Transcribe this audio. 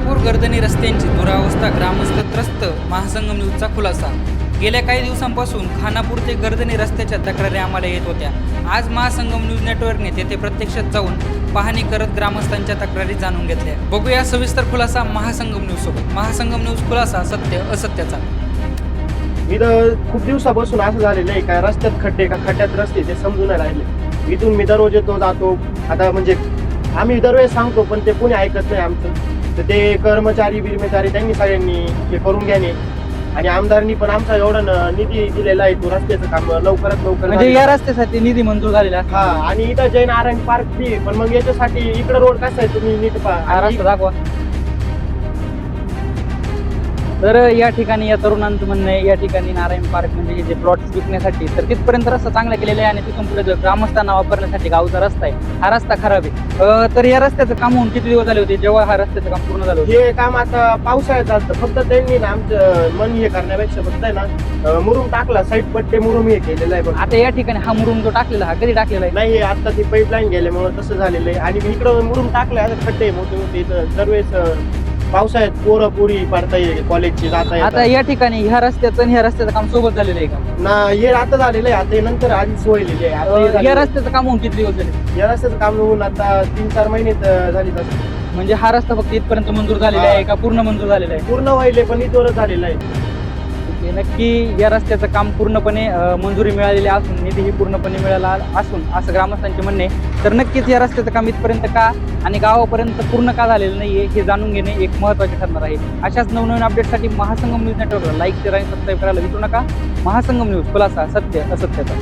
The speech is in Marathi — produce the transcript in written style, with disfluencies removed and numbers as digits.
खानापूर गर्दनी रस्त्यांची दुरावस्था ग्रामस्थ त्रस्त. महासंगम न्यूजचा खुलासा. गेल्या काही दिवसांपासून खानापूर ते गर्दनी रस्त्याच्या तक्रारी आम्हाला येत होत्या. आज महासंगम न्यूज नेटवर्कने तेथे प्रत्यक्षात जाऊन पाहणी करत ग्रामस्थांच्या तक्रारी जाणून घेतल्या. बघूया सविस्तर खुलासा महासंगम न्यूज सोबत. महासंगम न्यूज खुलासा, सत्य असत्याचा. इथं खूप दिवसापासून असं झालेलं आहे का रस्त्यात खड्डे का खड्ड्यात रस्ते ते समजून नाही राहिले. इथून मी दररोज येतो जातो. आता म्हणजे आम्ही दरवेळेस सांगतो पण ते कोणी ऐकत नाही आमचं. तर ते कर्मचारी त्यांनी सगळ्यांनी हे करून घ्याने आणि आमदारांनी पण आमचा एवढा निधी दिलेला आहे तो रस्त्याचं काम लवकरात लवकर म्हणजे या रस्त्यासाठी निधी मंजूर झालेला आहे. हा, आणि इथं जैन नारायण पार्क बी पण मग याच्यासाठी इकडे रोड कसा आहे तुम्ही नीट हा रस्ता दाखवा. तर या ठिकाणी या तरुणांचं म्हणणं आहे या ठिकाणी नारायण पार्क म्हणजे जे प्लॉट्स विकण्यासाठी तर तिथपर्यंत रस्ता चांगला केलेला आहे आणि तिथून पुढे जो ग्रामस्थांना वापरण्यासाठी गावचा रस्ता आहे हा रस्ता खराब आहे. तर या रस्त्याचं काम होऊन किती दिवस झाले होते जेव्हा हा रस्त्याचं काम पूर्ण झालं होतं? हे काम आता पावसाळ्यात चालतं. फक्त त्यांनी ना आमचं मन हे करण्यापेक्षा फक्त आहे ना मुरुम टाकला, साईड पट्टे मुरुम हे केलेलं आहे. आता या ठिकाणी हा मुरुम जो टाकलेला हा कधी टाकलेला आहे? नाही, आता ती पाईपलाईन गेल्यामुळे तसं झालेलं आहे. आणि इकडं मुरुम टाकलाय, आता खड्डे मोठे मोठे इथं दरवेळेस पावसाळ्यात पोरं पुरी पडता येईल कॉलेजची जाता. आता या ठिकाणी ह्या रस्त्याचं आणि ह्या रस्त्याचं काम सोबत झालेलं आहे का? ना, हे आता झालेलं आहे. आता हे नंतर आधीच व्हायलेली आहे. आता हे या झालेलं आहे. रस्त्याचं काम होऊन किती दिवस झाले? या रस्त्याचं काम होऊन आता 3-4 महिने झालीच असतील. म्हणजे हा रस्ता फक्त इथपर्यंत मंजूर झालेला आहे का पूर्ण मंजूर झालेला आहे? पूर्ण व्हायले पण इथवरच झालेलं आहे. नक्की या रस्त्याचं काम पूर्णपणे मंजुरी मिळालेली असून निधीही पूर्णपणे मिळाला असून असं ग्रामस्थांचे म्हणणे. तर नक्कीच या रस्त्याचं काम इथपर्यंत का आणि गावापर्यंत पूर्ण का झालेलं नाहीये हे जाणून घेणे एक महत्त्वाचे ठरणार आहे. अशाच नवनवीन अपडेटसाठी महासंगम न्यूज नेटवर्कला लाईक, शेअर आणि सबस्क्राईब करायला विसरू नका. महासंगम न्यूज खुलासा, सत्य असत्याचा.